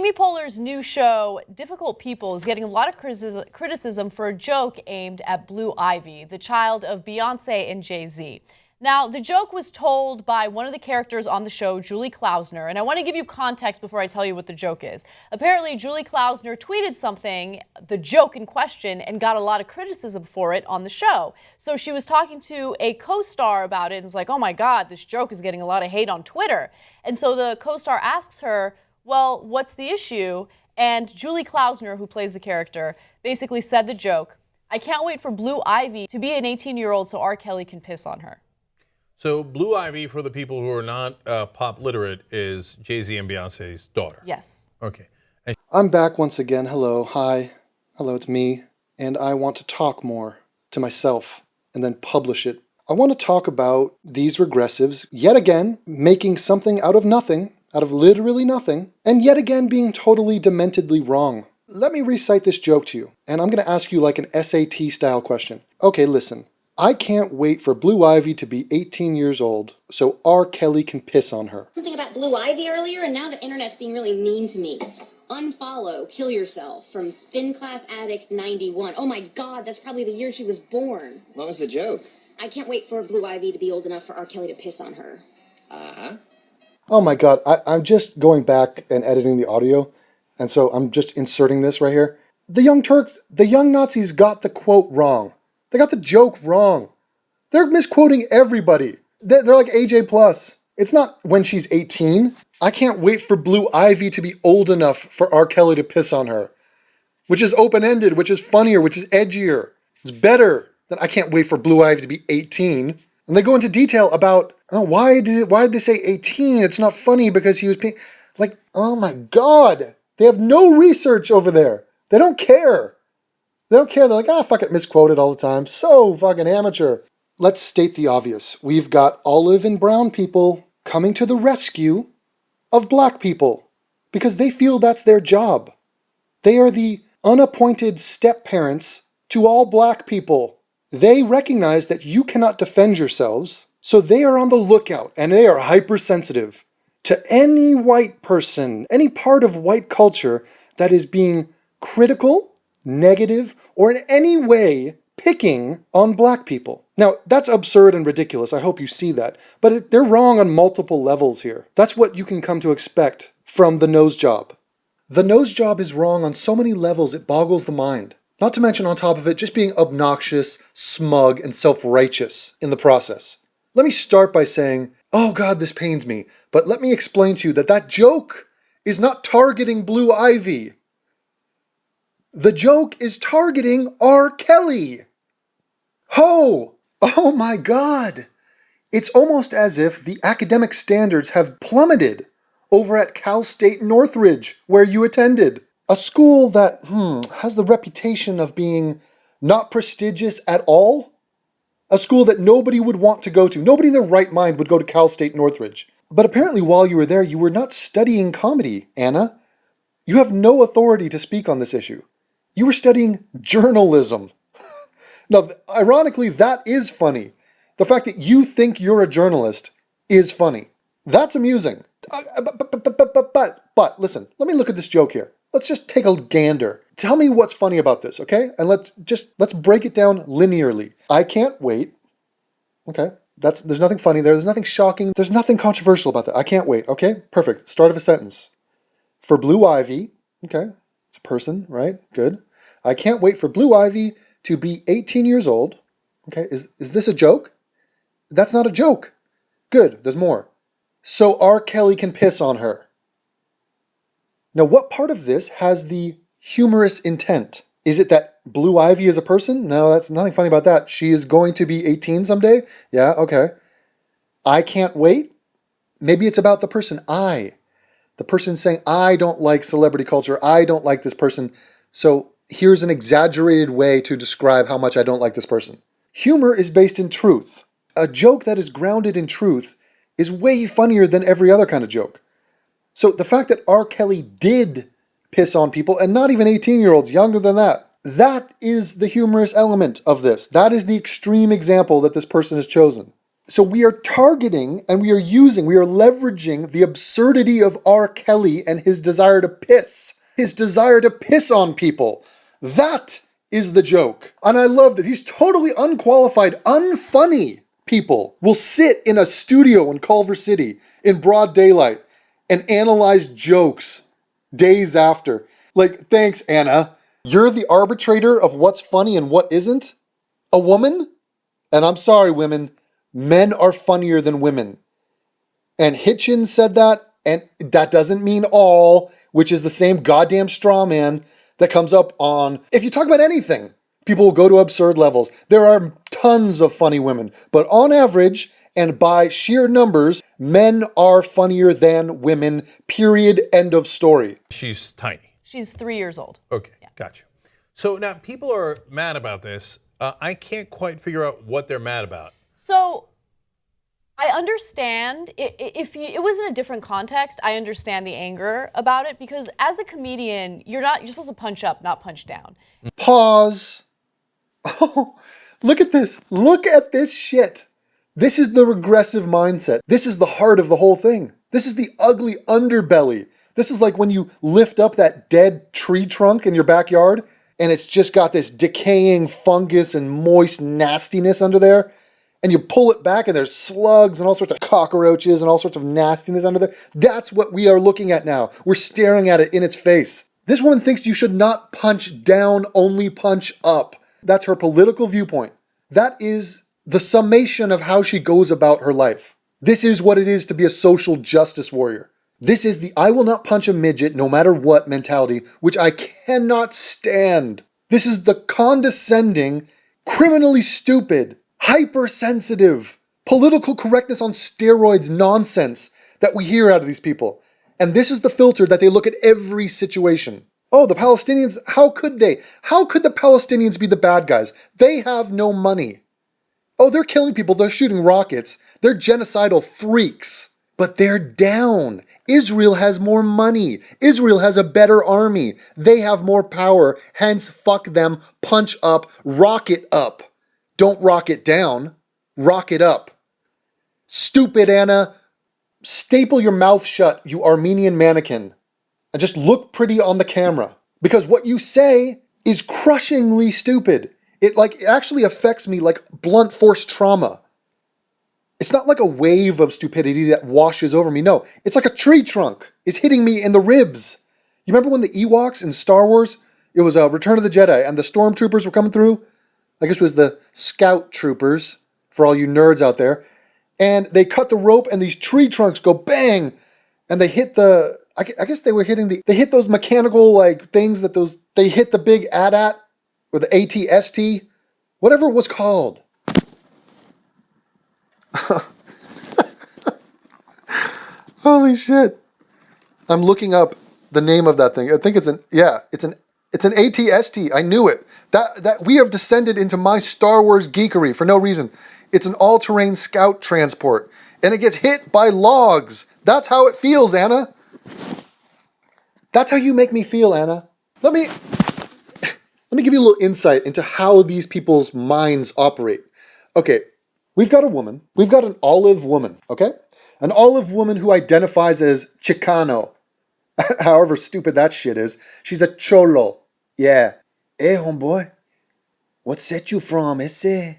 Amy Poehler's new show, Difficult People, is getting a lot of criticism for a joke aimed at Blue Ivy, the child of Beyonce and Jay-Z. Now, the joke was told by one of the characters on the show, Julie Klausner, and I want to give you context before I tell you what the joke is. Apparently, Julie Klausner tweeted something, the joke in question, and got a lot of criticism for it on the show. So she was talking to a co-star about it and was like, oh my God, this joke is getting a lot of hate on Twitter. And so the co-star asks her, well, what's the issue? And Julie Klausner, who plays the character, basically said the joke, I can't wait for Blue Ivy to be an 18-year-old so R. Kelly can piss on her. So Blue Ivy, for the people who are not pop literate, is Jay-Z and Beyonce's daughter. Yes. Okay. I'm back once again. Hello. Hi. Hello, it's me. And I want to talk more to myself and then publish it. I want to talk about these regressives yet again making something out of nothing, out of literally nothing, and yet again being totally dementedly wrong. Let me recite this joke to you, and I'm going to ask you like an SAT style question. Okay, listen. I can't wait for Blue Ivy to be 18 years old so R. Kelly can piss on her. Something about Blue Ivy earlier, and now the internet's being really mean to me. Unfollow, kill yourself, from Spin Class Addict 91. Oh my God, that's probably the year she was born. What was the joke? I can't wait for Blue Ivy to be old enough for R. Kelly to piss on her. Uh-huh. Oh my God, I'm just going back and editing the audio, and so I'm just inserting this right here. The Young Turks, the Young Nazis got the quote wrong. They got the joke wrong. They're misquoting everybody. They're like AJ Plus. It's not when she's 18. I can't wait for Blue Ivy to be old enough for R. Kelly to piss on her. Which is open-ended, which is funnier, which is edgier. It's better than I can't wait for Blue Ivy to be 18. And they go into detail about, oh, why did they say 18? It's not funny because he was like, oh my God. They have no research over there. They don't care. They don't care. They're like, ah, fuck it, misquoted all the time. So fucking amateur. Let's state the obvious. We've got olive and brown people coming to the rescue of black people because they feel that's their job. They are the unappointed step-parents to all black people. They recognize that you cannot defend yourselves, so they are on the lookout and they are hypersensitive to any white person, any part of white culture that is being critical, negative, or in any way picking on black people. Now, that's absurd and ridiculous. I hope you see that. But they're wrong on multiple levels here. That's what you can come to expect from the nose job. The nose job is wrong on so many levels it boggles the mind. Not to mention on top of it, just being obnoxious, smug, and self-righteous in the process. Let me start by saying, oh God, this pains me, but let me explain to you that that joke is not targeting Blue Ivy. The joke is targeting R. Kelly. Oh my God. It's almost as if the academic standards have plummeted over at Cal State Northridge, where you attended. A school that, has the reputation of being not prestigious at all. A school that nobody would want to go to. Nobody in their right mind would go to Cal State Northridge. But apparently while you were there, you were not studying comedy, Anna. You have no authority to speak on this issue. You were studying journalism. Now, ironically, that is funny. The fact that you think you're a journalist is funny. That's amusing. But listen, let me look at this joke here. Let's just take a gander. Tell me what's funny about this, okay? And let's break it down linearly. I can't wait. Okay, there's nothing funny there. There's nothing shocking. There's nothing controversial about that. I can't wait. Okay, perfect. Start of a sentence. For Blue Ivy, okay, it's a person, right? Good. I can't wait for Blue Ivy to be 18 years old. Okay, is this a joke? That's not a joke. Good, there's more. So R. Kelly can piss on her. Now, what part of this has the humorous intent? Is it that Blue Ivy is a person? No, that's nothing funny about that. She is going to be 18 someday? Yeah, okay. I can't wait? Maybe it's about the person I. The person saying, I don't like celebrity culture. I don't like this person. So here's an exaggerated way to describe how much I don't like this person. Humor is based in truth. A joke that is grounded in truth is way funnier than every other kind of joke. So the fact that R. Kelly did piss on people, and not even 18-year-olds, younger than that, that is the humorous element of this. That is the extreme example that this person has chosen. So we are targeting and we are leveraging the absurdity of R. Kelly and his desire to piss. His desire to piss on people. That is the joke. And I love that he's totally unqualified, unfunny people will sit in a studio in Culver City in broad daylight and analyze jokes days after. Like, thanks, Anna. You're the arbitrator of what's funny and what isn't? A woman? And I'm sorry, women, men are funnier than women. And Hitchens said that, and that doesn't mean all, which is the same goddamn straw man that comes up on, if you talk about anything, people will go to absurd levels. There are tons of funny women, but on average, and by sheer numbers, men are funnier than women, period, end of story. She's tiny. She's 3 years old. Okay, gotcha. So now people are mad about this. I can't quite figure out what they're mad about. So I understand, if it was in a different context, I understand the anger about it, because as a comedian, you're supposed to punch up, not punch down. Pause. Oh, look at this. Look at this shit. This is the regressive mindset. This is the heart of the whole thing. This is the ugly underbelly. This is like when you lift up that dead tree trunk in your backyard and it's just got this decaying fungus and moist nastiness under there. And you pull it back and there's slugs and all sorts of cockroaches and all sorts of nastiness under there. That's what we are looking at now. We're staring at it in its face. This woman thinks you should not punch down, only punch up. That's her political viewpoint. That is the summation of how she goes about her life. This is what it is to be a social justice warrior. This is the I will not punch a midget no matter what mentality, which I cannot stand. This is the condescending, criminally stupid, hypersensitive, political correctness on steroids nonsense that we hear out of these people. And this is the filter that they look at every situation. Oh, the Palestinians, how could they? How could the Palestinians be the bad guys? They have no money. Oh, they're killing people, they're shooting rockets, they're genocidal freaks. But they're down. Israel has more money. Israel has a better army. They have more power. Hence, fuck them, punch up, rocket up. Don't rock it down, rock it up. Stupid Anna, staple your mouth shut, you Armenian mannequin, and just look pretty on the camera. Because what you say is crushingly stupid. It actually affects me like blunt force trauma. It's not like a wave of stupidity that washes over me. No, it's like a tree trunk. It's hitting me in the ribs. You remember when the Ewoks in Star Wars, it was Return of the Jedi, and the stormtroopers were coming through? I guess it was the scout troopers, for all you nerds out there. And they cut the rope and these tree trunks go bang. And they hit I guess they were hitting they hit those mechanical things they hit the big AT-AT, or the ATST, whatever it was called. Holy shit. I'm looking up the name of that thing. I think it's an ATST. I knew it. That we have descended into my Star Wars geekery for no reason. It's an all-terrain scout transport, and it gets hit by logs. That's how it feels, Anna. That's how you make me feel, Anna. Let me give you a little insight into how these people's minds operate. Okay, we've got a woman. We've got an olive woman, okay? An olive woman who identifies as Chicano. However stupid that shit is. She's a cholo. Yeah. Hey, homeboy. What set you from, ese?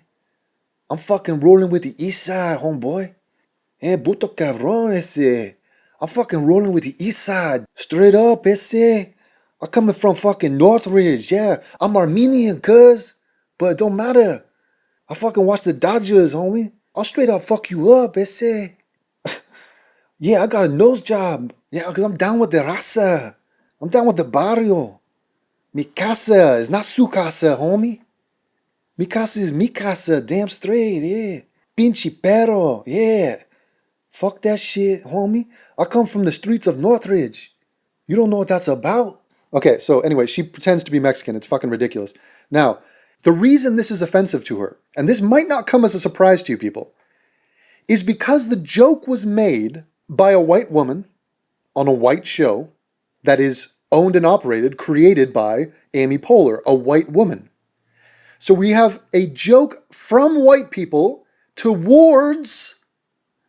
I'm fucking rolling with the east side, homeboy. Hey, puto cabrón, ese. I'm fucking rolling with the east side. Straight up, ese. I'm coming from fucking Northridge, yeah. I'm Armenian, cuz. But it don't matter. I fucking watch the Dodgers, homie. I'll straight up fuck you up, ese. Yeah, I got a nose job. Yeah, because I'm down with the raza. I'm down with the barrio. Mi casa is not su casa, homie. Mi casa is mi casa, damn straight, yeah. Pinche perro, yeah. Fuck that shit, homie. I come from the streets of Northridge. You don't know what that's about? Okay, so anyway, she pretends to be Mexican. It's fucking ridiculous. Now, the reason this is offensive to her, and this might not come as a surprise to you people, is because the joke was made by a white woman on a white show that is owned and operated, created by Amy Poehler, a white woman. So we have a joke from white people towards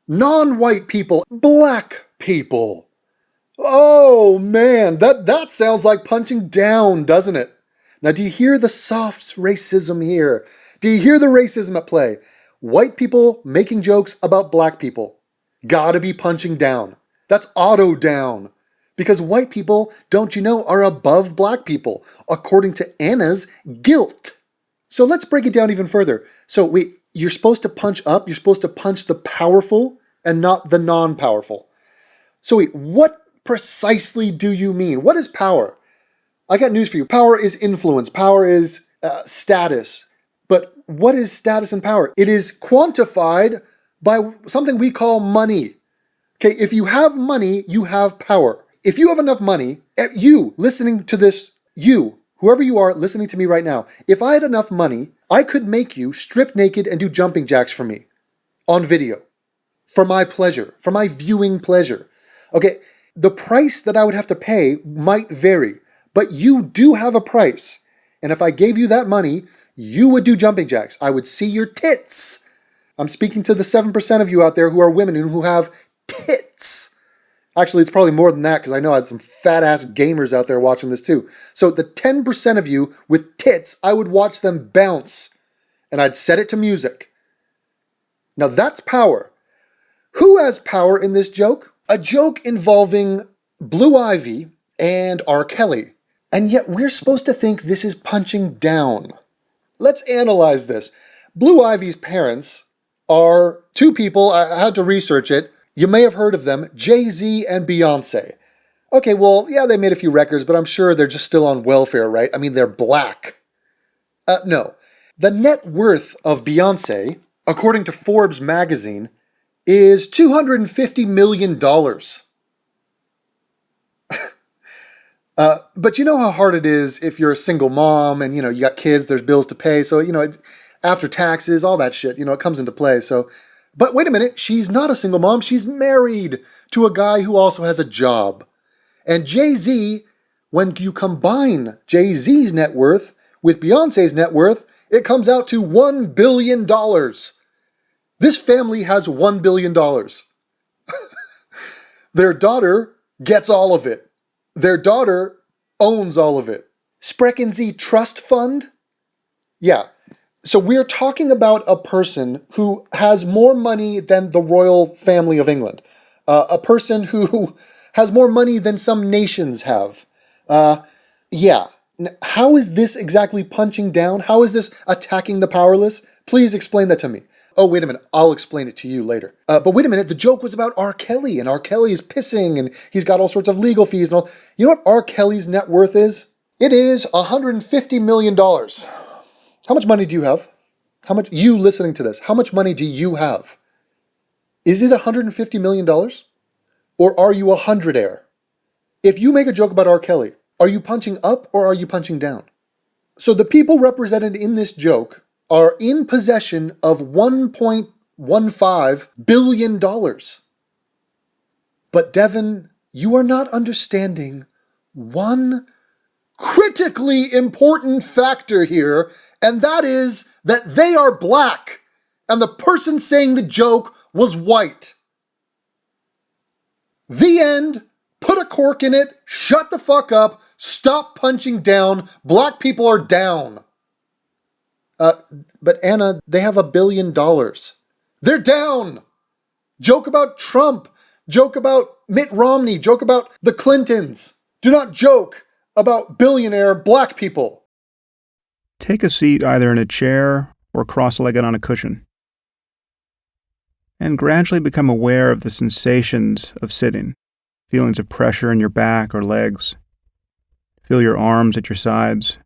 non-white people, black people. Oh man, that sounds like punching down, doesn't it? Now, do you hear the soft racism here? Do you hear the racism at play? White people making jokes about black people. Gotta be punching down. That's auto down. Because white people, don't you know, are above black people, according to Anna's guilt. So let's break it down even further. So you're supposed to punch up, you're supposed to punch the powerful and not the non-powerful. So what precisely do you mean? What is power? I got news for you. Power is influence. Power is status. But what is status and power? It is quantified by something we call money. Okay, if you have money, you have power. If you have enough money, you listening to this, whoever you are listening to me right now, if I had enough money, I could make you strip naked and do jumping jacks for me on video for my pleasure, for my viewing pleasure. Okay, the price that I would have to pay might vary, but you do have a price. And if I gave you that money, you would do jumping jacks. I would see your tits. I'm speaking to the 7% of you out there who are women and who have tits. Actually, it's probably more than that because I know I had some fat-ass gamers out there watching this too. So the 10% of you with tits, I would watch them bounce and I'd set it to music. Now that's power. Who has power in this joke? A joke involving Blue Ivy and R. Kelly. And yet we're supposed to think this is punching down. Let's analyze this. Blue Ivy's parents are two people, I had to research it. You may have heard of them, Jay-Z and Beyonce. Okay, well, yeah, they made a few records, but I'm sure they're just still on welfare, right? I mean, they're black. No. The net worth of Beyonce, according to Forbes magazine, is $250 million. But you know how hard it is if you're a single mom and, you got kids, there's bills to pay. So, after taxes, all that shit, it comes into play. So, but wait a minute, she's not a single mom. She's married to a guy who also has a job. And Jay-Z, when you combine Jay-Z's net worth with Beyonce's net worth, it comes out to $1 billion. This family has $1 billion. Their daughter gets all of it. Their daughter owns all of it. Sprechen Sie Trust Fund? Yeah. So we're talking about a person who has more money than the royal family of England. A person who has more money than some nations have. Yeah. How is this exactly punching down? How is this attacking the powerless? Please explain that to me. Oh, wait a minute. I'll explain it to you later. But wait a minute. The joke was about R. Kelly, and R. Kelly is pissing, and he's got all sorts of legal fees and all. You know what R. Kelly's net worth is? It is $150 million. How much money do you have? How much, you listening to this, how much money do you have? Is it $150 million? Or are you a hundredaire? If you make a joke about R. Kelly, are you punching up or are you punching down? So the people represented in this joke are in possession of $1.15 billion. But Devin, you are not understanding one critically important factor here, and that is that they are black, and the person saying the joke was white. The end. Put a cork in it. Shut the fuck up. Stop punching down. Black people are down. But Anna, they have $1 billion. They're down. Joke about Trump. Joke about Mitt Romney. Joke about the Clintons. Do not joke about billionaire black people. Take a seat either in a chair or cross-legged on a cushion, and gradually become aware of the sensations of sitting, feelings of pressure in your back or legs. Feel your arms at your sides.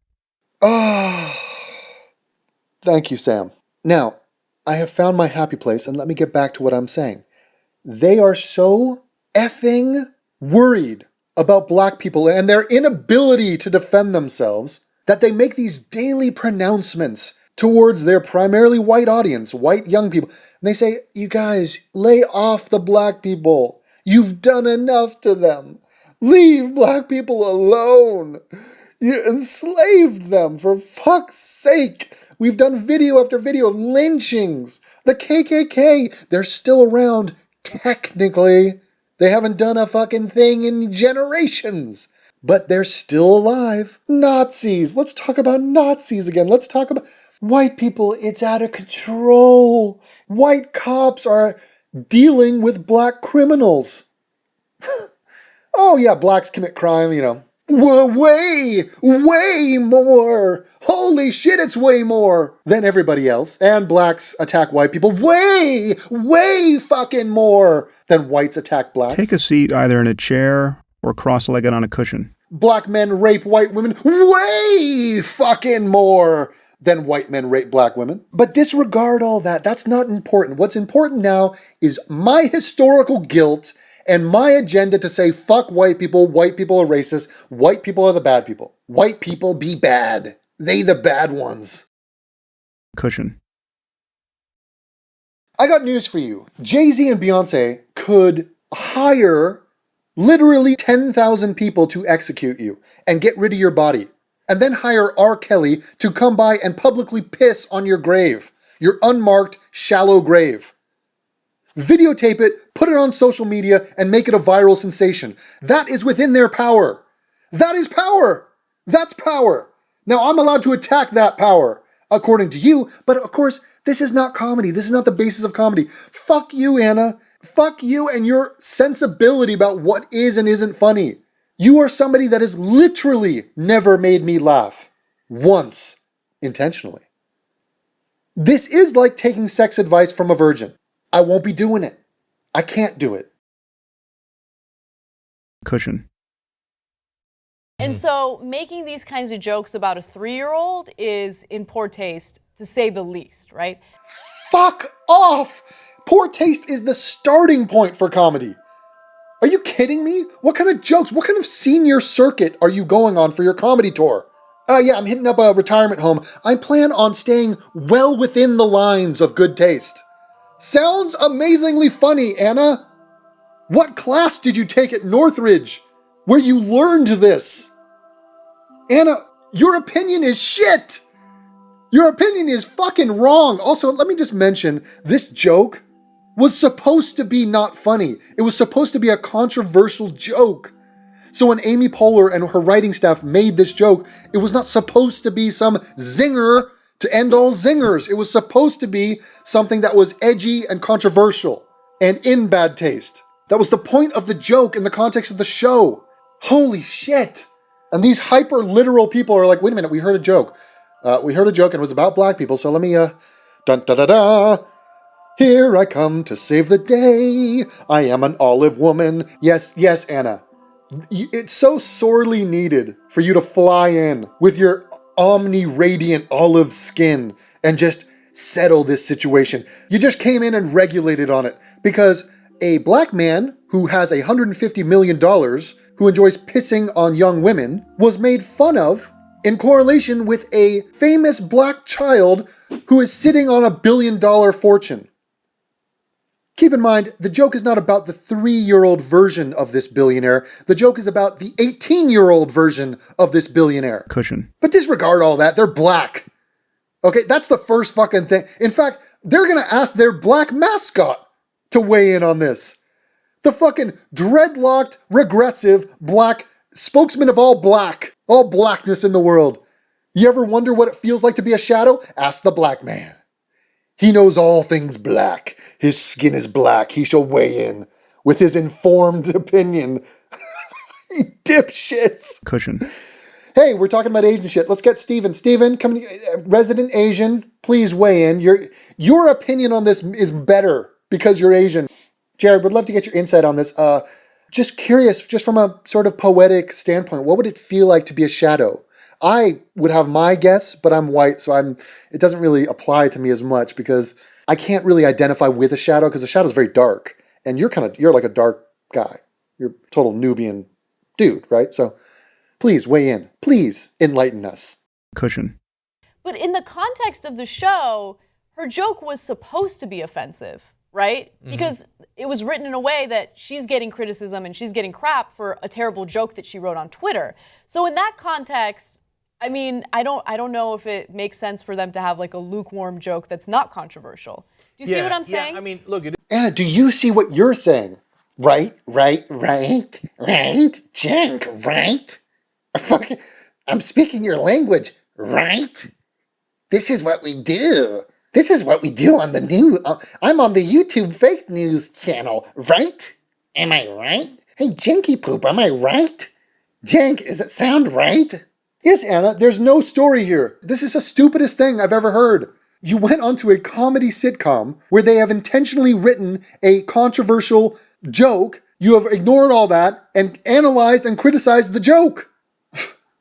Oh, thank you, Sam. Now, I have found my happy place, and let me get back to what I'm saying. They are so effing worried about black people and their inability to defend themselves that they make these daily pronouncements towards their primarily white audience, white young people. And they say, you guys, lay off the black people. You've done enough to them. Leave black people alone. You enslaved them, for fuck's sake. We've done video after video of lynchings. The KKK, they're still around, technically. They haven't done a fucking thing in generations. But they're still alive. Nazis. Let's talk about Nazis again. Let's talk about white people. It's out of control. White cops are dealing with black criminals. Oh yeah, blacks commit crime, way more. Holy shit, it's way more than everybody else. And blacks attack white people way fucking more than whites attack blacks. Take a seat either in a chair or cross-legged on a cushion. Black men rape white women way fucking more than white men rape black women. But disregard all that. That's not important. What's important now is my historical guilt and my agenda to say, fuck white people are racist, white people are the bad people. White people be bad. They the bad ones. Cushion. I got news for you. Jay-Z and Beyonce could hire literally 10,000 people to execute you and get rid of your body. And then hire R. Kelly to come by and publicly piss on your grave. Your unmarked, shallow grave. Videotape it, put it on social media, and make it a viral sensation. That is within their power. That is power. That's power. Now I'm allowed to attack that power, according to you, but of course, this is not comedy. This is not the basis of comedy. Fuck you, Anna. Fuck you and your sensibility about what is and isn't funny. You are somebody that has literally never made me laugh. Once. Intentionally. This is like taking sex advice from a virgin. I won't be doing it. I can't do it. Cushion. And so making these kinds of jokes about a 3-year-old is in poor taste, to say the least, right? Fuck off! Poor taste is the starting point for comedy. Are you kidding me? What kind of jokes, what kind of senior circuit are you going on for your comedy tour? Yeah, I'm hitting up a retirement home. I plan on staying well within the lines of good taste. Sounds amazingly funny, Anna. What class did you take at Northridge where you learned this? Anna, your opinion is shit. Your opinion is fucking wrong. Also, let me just mention, this joke was supposed to be not funny. It was supposed to be a controversial joke. So when Amy Poehler and her writing staff made this joke, it was not supposed to be some zinger to end all zingers. It was supposed to be something that was edgy and controversial and in bad taste. That was the point of the joke in the context of the show. Holy shit. And these hyper literal people are like, wait a minute, we heard a joke. We heard a joke and it was about black people, so let me, dun da da da. Here I come to save the day. I am an olive woman. Yes, Anna. It's so sorely needed for you to fly in with your omni-radiant olive skin and just settle this situation. You just came in and regulated on it because a black man who has $150 million, who enjoys pissing on young women, was made fun of in correlation with a famous black child who is sitting on $1 billion fortune. Keep in mind, the joke is not about the 3-year-old version of this billionaire. The joke is about the 18-year-old version of this billionaire. Cushion. But disregard all that. They're black. Okay, that's the first fucking thing. In fact, they're gonna ask their black mascot to weigh in on this. The fucking dreadlocked, regressive, black spokesman of all blackness in the world. You ever wonder what it feels like to be a shadow? Ask the black man. He knows all things black. His skin is black. He shall weigh in with his informed opinion. You dipshits. Cushion. Hey, we're talking about Asian shit. Let's get Steven. Steven, come, resident Asian, please weigh in. Your opinion on this is better because you're Asian. Jared, would love to get your insight on this. Just curious, just from a sort of poetic standpoint, what would it feel like to be a shadow? I would have my guess, but I'm white, so it doesn't really apply to me as much because I can't really identify with a shadow because the shadow is very dark. And you're like a dark guy. You're a total Nubian dude, right? So please weigh in. Please enlighten us. Cushion. But in the context of the show, her joke was supposed to be offensive. right? Because it was written in a way that she's getting criticism and she's getting crap for a terrible joke that she wrote on Twitter. So in that context, I mean, I don't know if it makes sense for them to have like a lukewarm joke that's not controversial. Do you see what I'm saying? Yeah, I mean, look, Anna, do you see what you're saying? Right, Cenk, right? Fucking, I'm speaking your language, right? This is what we do. This is what we do on the news. I'm on the YouTube fake news channel, right? Am I right? Hey, Jenky Poop, am I right? Jenk, does it sound right? Yes, Anna, there's no story here. This is the stupidest thing I've ever heard. You went onto a comedy sitcom where they have intentionally written a controversial joke. You have ignored all that and analyzed and criticized the joke.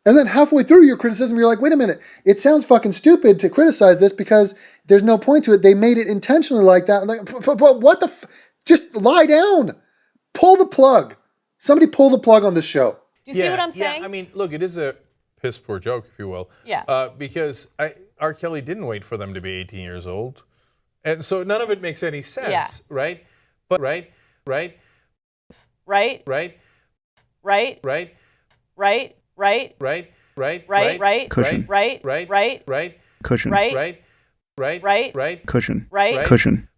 And then halfway through your criticism, you're like, wait a minute, it sounds fucking stupid to criticize this because there's no point to it. They made it intentionally like that. Like, but what the just lie down. Pull the plug. Somebody pull the plug on this show. Do you see what I'm saying? Yeah, I mean, look, it is a piss poor joke, if you will. Yeah. Because R. Kelly didn't wait for them to be 18 years old. And so none of it makes any sense, Yeah. right? But right. Right? Right. Right? Right. Right? Right. Right? Right? Cushion. Right? Right. Right? Right. Cushion. Right? Right. Right. Right? Right. Cushion. Right? Cushion.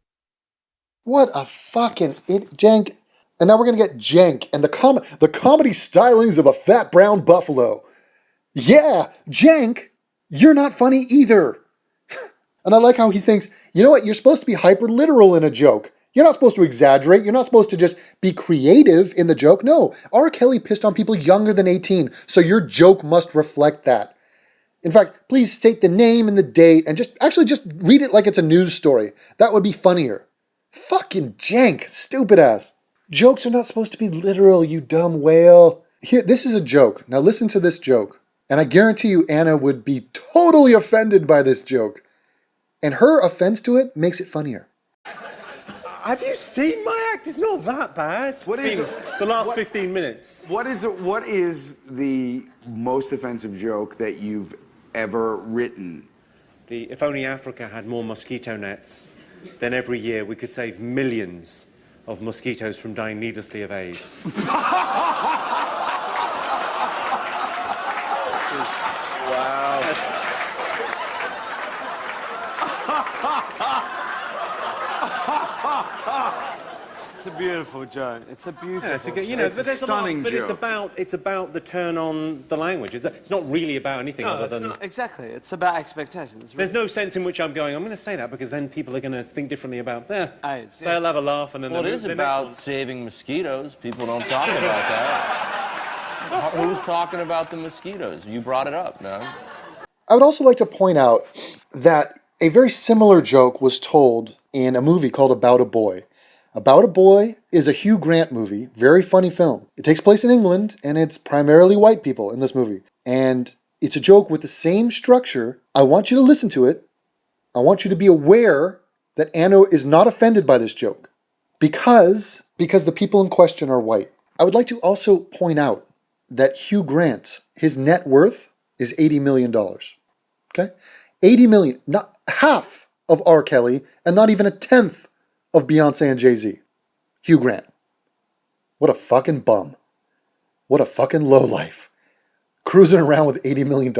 What a fucking Jank. And now we're going to get Jank and the comedy stylings of a fat brown buffalo. Yeah, Jank, you're not funny either. And I like how he thinks, you know what, you're supposed to be hyper literal in a joke. You're not supposed to exaggerate. You're not supposed to just be creative in the joke. No, R. Kelly pissed on people younger than 18, so your joke must reflect that. In fact, please state the name and the date and just read it like it's a news story. That would be funnier. Fucking Jank, stupid ass. Jokes are not supposed to be literal, you dumb whale. Here, this is a joke. Now listen to this joke. And I guarantee you Anna would be totally offended by this joke. And her offense to it makes it funnier. Have you seen my act? It's not that bad. What is it? The last 15 minutes. What is it? What is the most offensive joke that you've ever written? If only Africa had more mosquito nets, then every year we could save millions of mosquitoes from dying needlessly of AIDS. Wow. It's a beautiful joke. It's a beautiful. Yeah, it's a good, you joke. know, It's but a there's stunning a lot, but joke. it's about the turn on the language. It's not really about anything other than. Exactly. It's about expectations. There's no sense in which I'm going, I'm going to say that because then people are going to think differently about AIDS, yeah. They'll have a laugh and then Well, it they'll is the about next saving mosquitoes. People don't talk about that. Who's talking about the mosquitoes? You brought it up, man. I would also like to point out that a very similar joke was told in a movie called About a Boy. About a Boy is a Hugh Grant movie, very funny film. It takes place in England, and it's primarily white people in this movie. And it's a joke with the same structure. I want you to listen to it. I want you to be aware that Anna is not offended by this joke because the people in question are white. I would like to also point out that Hugh Grant, his net worth is $80 million. Okay? 80 million, not half of R. Kelly, and not even a tenth of Beyonce and Jay-Z. Hugh Grant. What a fucking bum. What a fucking lowlife. Cruising around with $80 million.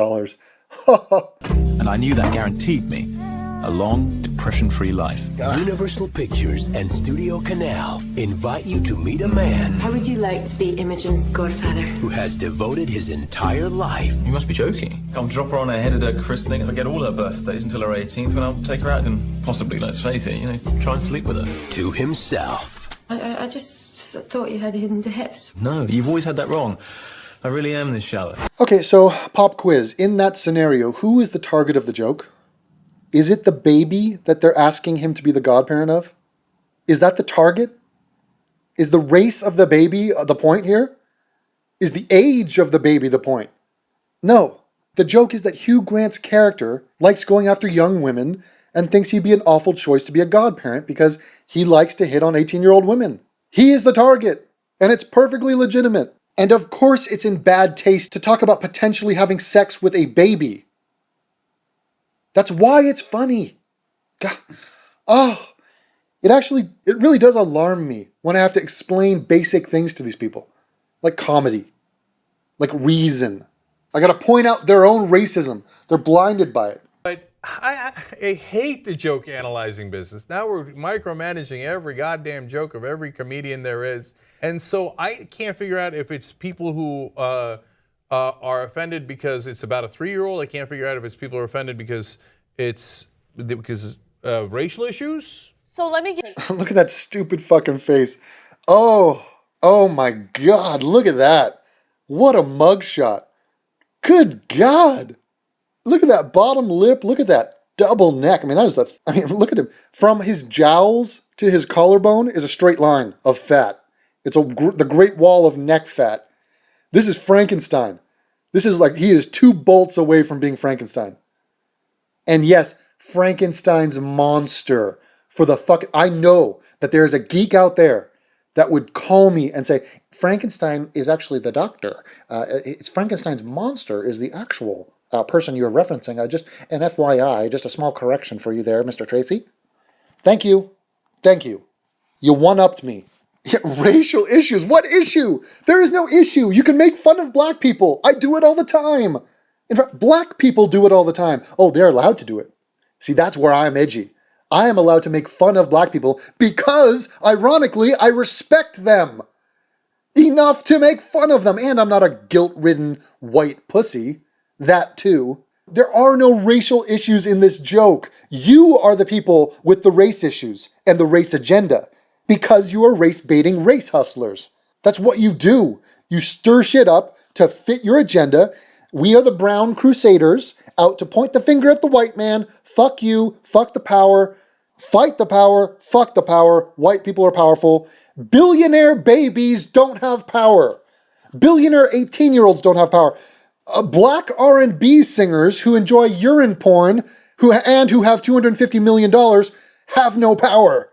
And I knew that guaranteed me a long, depression-free life. Universal Pictures and Studio Canal invite you to meet a man How would you like to be Imogen's godfather? who has devoted his entire life You must be joking. I'll drop her on her head at her christening and forget all her birthdays until her 18th when I'll take her out and possibly, let's face it, try and sleep with her. to himself. I just thought you had hidden depths. No, you've always had that wrong. I really am this shallow. Okay, so pop quiz. In that scenario, who is the target of the joke? Is it the baby that they're asking him to be the godparent of? Is that the target? Is the race of the baby the point here? Is the age of the baby the point? No. The joke is that Hugh Grant's character likes going after young women and thinks he'd be an awful choice to be a godparent because he likes to hit on 18-year-old women. He is the target, and it's perfectly legitimate. And of course it's in bad taste to talk about potentially having sex with a baby. That's why it's funny. God. Oh, It really does alarm me when I have to explain basic things to these people. Like comedy. Like reason. I gotta point out their own racism. They're blinded by it. But I hate the joke analyzing business. Now we're micromanaging every goddamn joke of every comedian there is. And so I can't figure out if it's people who are offended because it's about a 3-year-old. I can't figure out if it's people who are offended because racial issues. So let me get... Look at that stupid fucking face. Oh my God, look at that. What a mugshot. Good God. Look at that bottom lip. Look at that double neck. I mean, look at him. From his jowls to his collarbone is a straight line of fat. It's the Great Wall of neck fat. This is Frankenstein. This is like, he is 2 bolts away from being Frankenstein. And yes, Frankenstein's monster. I know that there is a geek out there that would call me and say, Frankenstein is actually the doctor. It's Frankenstein's monster is the actual person you're referencing. An FYI, just a small correction for you there, Mr. Tracy. Thank you. You one-upped me. Racial issues. What issue? There is no issue. You can make fun of black people. I do it all the time. In fact, black people do it all the time. Oh, they're allowed to do it. See, that's where I'm edgy. I am allowed to make fun of black people because, ironically, I respect them enough to make fun of them. And I'm not a guilt-ridden white pussy. That too. There are no racial issues in this joke. You are the people with the race issues and the race agenda because you are race-baiting race hustlers. That's what you do. You stir shit up to fit your agenda. We are the brown crusaders out to point the finger at the white man. Fuck you. Fuck the power. Fight the power. Fuck the power. White people are powerful. Billionaire babies don't have power. Billionaire 18-year-olds don't have power. Black R&B singers who enjoy urine porn who have $250 million have no power.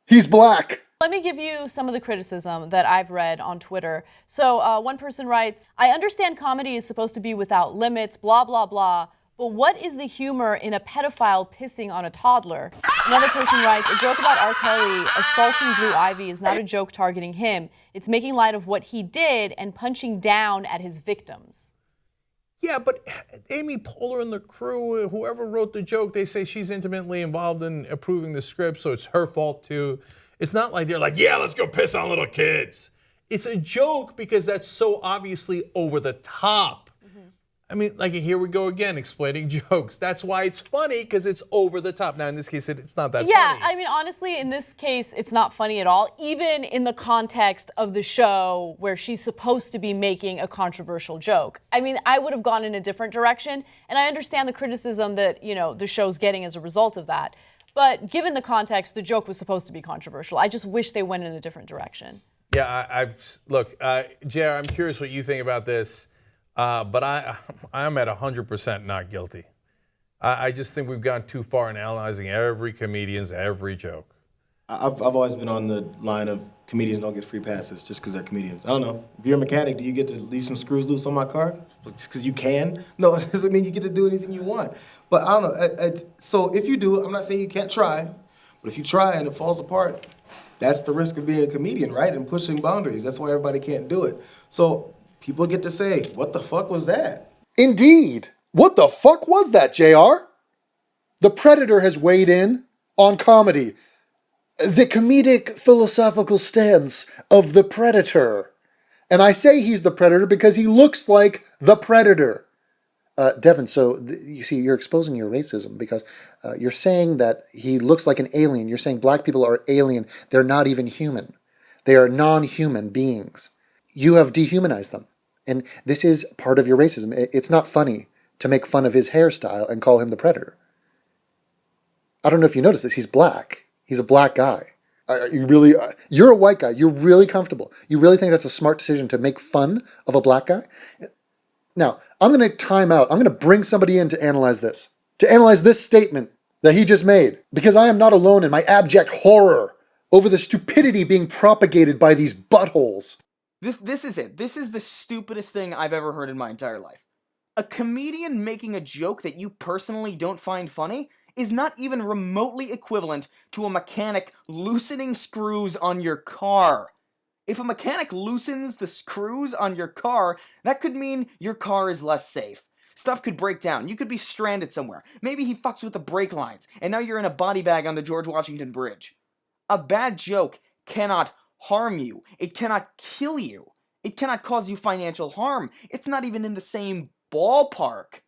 He's black. Let me give you some of the criticism that I've read on Twitter. So one person writes, I understand comedy is supposed to be without limits, blah, blah, blah, but what is the humor in a pedophile pissing on a toddler? Another person writes, a joke about R. Kelly assaulting Blue Ivy is not a joke targeting him. It's making light of what he did and punching down at his victims. Yeah, but Amy Poehler and the crew, whoever wrote the joke, they say she's intimately involved in approving the script, so it's her fault too. It's not like they're like, yeah, let's go piss on little kids. It's a joke because that's so obviously over the top. I mean, like, here we go again, explaining jokes. That's why it's funny, because it's over the top. Now, in this case, it's not that funny. Yeah, I mean, honestly, in this case, it's not funny at all, even in the context of the show where she's supposed to be making a controversial joke. I mean, I would have gone in a different direction, and I understand the criticism that, the show's getting as a result of that. But given the context, the joke was supposed to be controversial. I just wish they went in a different direction. Yeah, look, JR, I'm curious what you think about this. But I'm at 100% not guilty. I just think we've gone too far in analyzing every comedian's every joke. I've always been on the line of comedians don't get free passes just because they're comedians. I don't know. If you're a mechanic, do you get to leave some screws loose on my car? Just because you can? No, it doesn't mean you get to do anything you want. But I don't know. So if you do, I'm not saying you can't try, but if you try and it falls apart, that's the risk of being a comedian, right? And pushing boundaries. That's why everybody can't do it. So people get to say, what the fuck was that? Indeed. What the fuck was that, JR? The Predator has weighed in on comedy. The comedic philosophical stance of the Predator. And I say he's the Predator because he looks like the Predator. Devin, so you see, you're exposing your racism because you're saying that he looks like an alien. You're saying black people are alien. They're not even human. They are non-human beings. You have dehumanized them. And this is part of your racism. It's not funny to make fun of his hairstyle and call him the Predator. I don't know if you noticed this. He's black. He's a black guy. You're a white guy. You're really comfortable. You really think that's a smart decision to make fun of a black guy? Now, I'm going to time out. I'm going to bring somebody in to analyze this. To analyze this statement that he just made. Because I am not alone in my abject horror over the stupidity being propagated by these buttholes. This is it. This is the stupidest thing I've ever heard in my entire life. A comedian making a joke that you personally don't find funny is not even remotely equivalent to a mechanic loosening screws on your car. If a mechanic loosens the screws on your car, that could mean your car is less safe. Stuff could break down. You could be stranded somewhere. Maybe he fucks with the brake lines, and now you're in a body bag on the George Washington Bridge. A bad joke cannot harm you. It cannot kill you. It cannot cause you financial harm. It's not even in the same ballpark.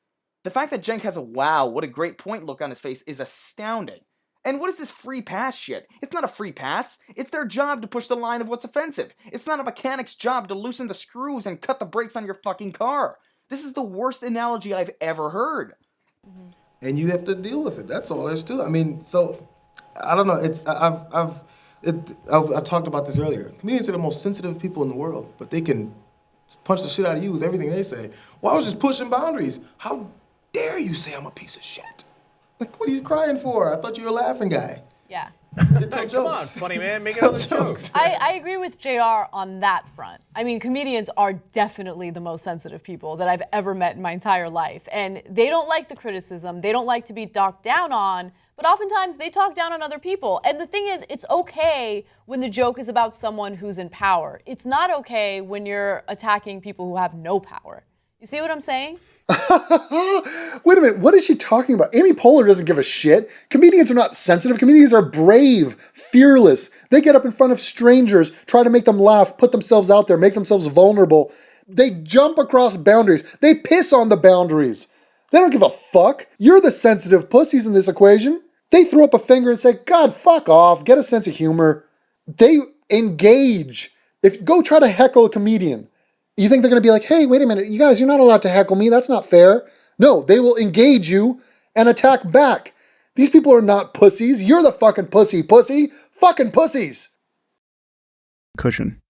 The fact that Cenk has a wow, what a great point look on his face is astounding. And what is this free pass shit? It's not a free pass. It's their job to push the line of what's offensive. It's not a mechanic's job to loosen the screws and cut the brakes on your fucking car. This is the worst analogy I've ever heard. And you have to deal with it. That's all there's to it. I mean, so I don't know. It's I talked about this earlier. Comedians are the most sensitive people in the world, but they can punch the shit out of you with everything they say. Well, I was just pushing boundaries. How dare you say I'm a piece of shit? Like, what are you crying for? I thought you were a laughing guy. Yeah. Come on, funny man, make another joke. I agree with JR on that front. I mean, comedians are definitely the most sensitive people that I've ever met in my entire life. And they don't like the criticism. They don't like to be talked down on. But oftentimes they talk down on other people. And the thing is, it's okay when the joke is about someone who's in power. It's not okay when you're attacking people who have no power. You see what I'm saying? Wait a minute, what is she talking about? Amy Poehler doesn't give a shit. Comedians are not sensitive. Comedians are brave, fearless. They get up in front of strangers, try to make them laugh, put themselves out there, make themselves vulnerable. They jump across boundaries. They piss on the boundaries. They don't give a fuck. You're the sensitive pussies in this equation. They throw up a finger and say, God, fuck off. Get a sense of humor. They engage. Go try to heckle a comedian. You think they're going to be like, hey, wait a minute, you guys, you're not allowed to heckle me. That's not fair. No, they will engage you and attack back. These people are not pussies. You're the fucking pussy. Fucking pussies. Cushion.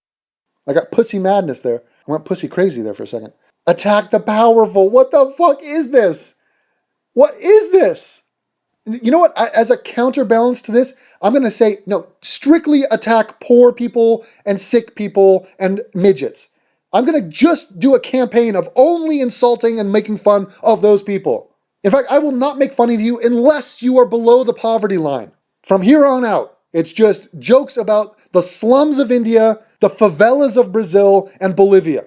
I got pussy madness there. I went pussy crazy there for a second. Attack the powerful. What the fuck is this? What is this? You know what? As a counterbalance to this, I'm going to say, no, strictly attack poor people and sick people and midgets. I'm going to just do a campaign of only insulting and making fun of those people. In fact, I will not make fun of you unless you are below the poverty line. From here on out, it's just jokes about the slums of India, the favelas of Brazil, and Bolivia.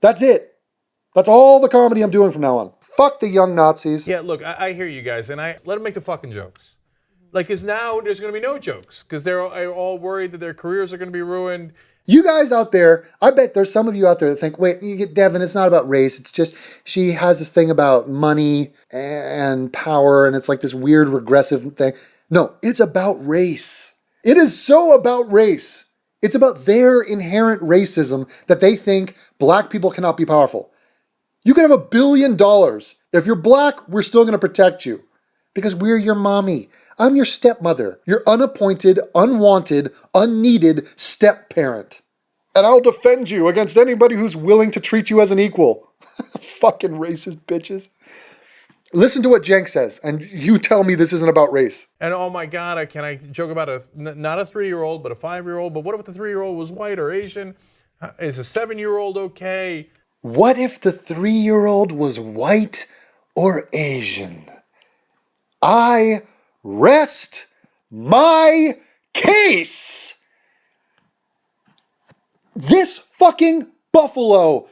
That's it. That's all the comedy I'm doing from now on. Fuck the young Nazis. Yeah, look, I hear you guys, and let them make the fucking jokes. Like, because now there's going to be no jokes, because they're all worried that their careers are going to be ruined. You guys out there, I bet there's some of you out there that think, wait, Devin, it's not about race. It's just she has this thing about money and power, and it's like this weird regressive thing. No, it's about race. It is so about race. It's about their inherent racism that they think black people cannot be powerful. You can have $1 billion. If you're black, we're still going to protect you because we're your mommy. I'm your stepmother, your unappointed, unwanted, unneeded step-parent. And I'll defend you against anybody who's willing to treat you as an equal. Fucking racist bitches. Listen to what Cenk says, and you tell me this isn't about race. And oh my God, can I joke about not a 3-year-old, but a 5-year-old? But what if the 3-year-old was white or Asian? Is a 7-year-old okay? What if the 3-year-old was white or Asian? I rest my case. This fucking buffalo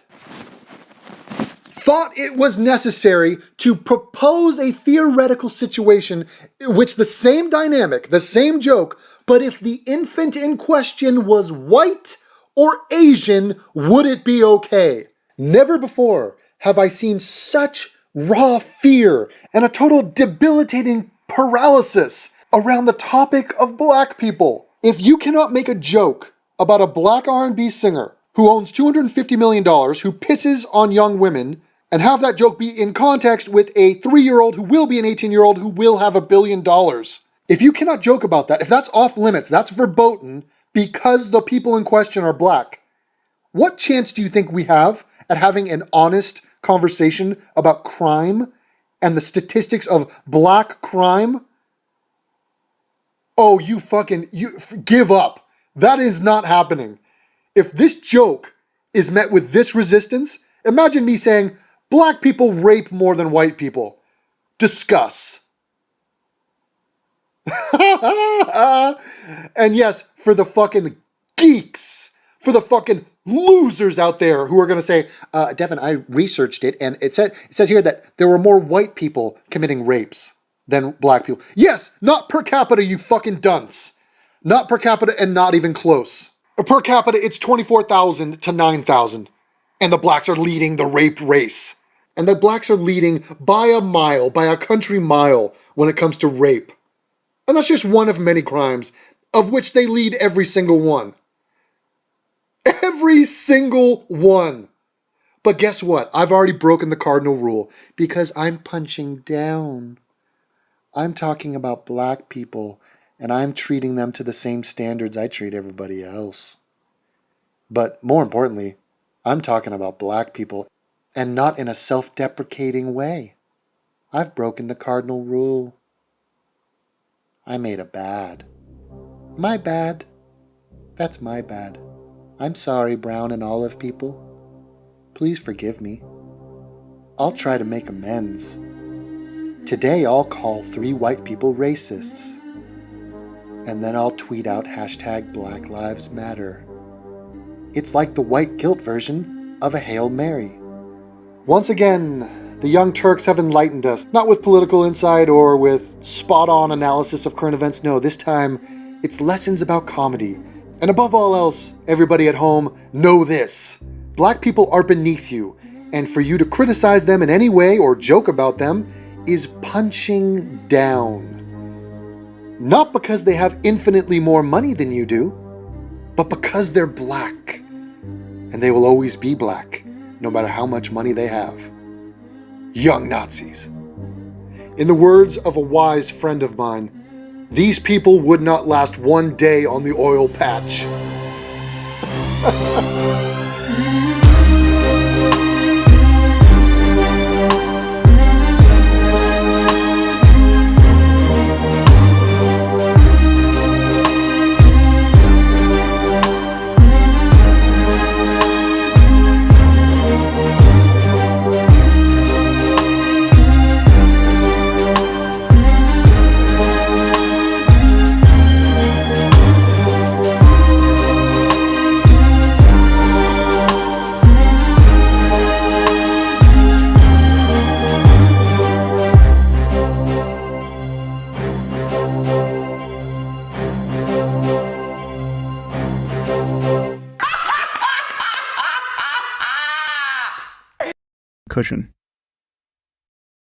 thought it was necessary to propose a theoretical situation in which the same dynamic, the same joke, but if the infant in question was white or Asian, would it be okay? Never before have I seen such raw fear and a total debilitating paralysis around the topic of black people. If you cannot make a joke about a black R&B singer who owns $250 million, who pisses on young women, and have that joke be in context with a 3-year-old who will be an 18-year-old who will have $1 billion. If you cannot joke about that, if that's off limits, that's verboten because the people in question are black, what chance do you think we have at having an honest conversation about crime and the statistics of black crime? Oh, you give up. That is not happening. If this joke is met with this resistance, imagine me saying, black people rape more than white people. Discuss. And yes, for the fucking geeks, for the fucking losers out there who are going to say, Devin, I researched it, and it says here that there were more white people committing rapes than black people. Yes, not per capita, you fucking dunce. Not per capita and not even close. Per capita, it's 24,000 to 9,000. And the blacks are leading the rape race. And the blacks are leading by a mile, by a country mile, when it comes to rape. And that's just one of many crimes, of which they lead every single one. Every single one. But guess what? I've already broken the cardinal rule, because I'm punching down. I'm talking about black people, and I'm treating them to the same standards I treat everybody else. But more importantly, I'm talking about black people, and not in a self-deprecating way. I've broken the cardinal rule. I made a bad. My bad. That's my bad. I'm sorry, brown and olive people. Please forgive me. I'll try to make amends. Today I'll call 3 white people racists. And then I'll tweet out hashtag Black Lives Matter. It's like the white guilt version of a Hail Mary. Once again, the Young Turks have enlightened us, not with political insight or with spot-on analysis of current events. No, this time it's lessons about comedy. And above all else, everybody at home, know this. Black people are beneath you, and for you to criticize them in any way or joke about them is punching down. Not because they have infinitely more money than you do, but because they're black. And they will always be black, no matter how much money they have. Young Nazis. In the words of a wise friend of mine, these people would not last one day on the oil patch. Cushion.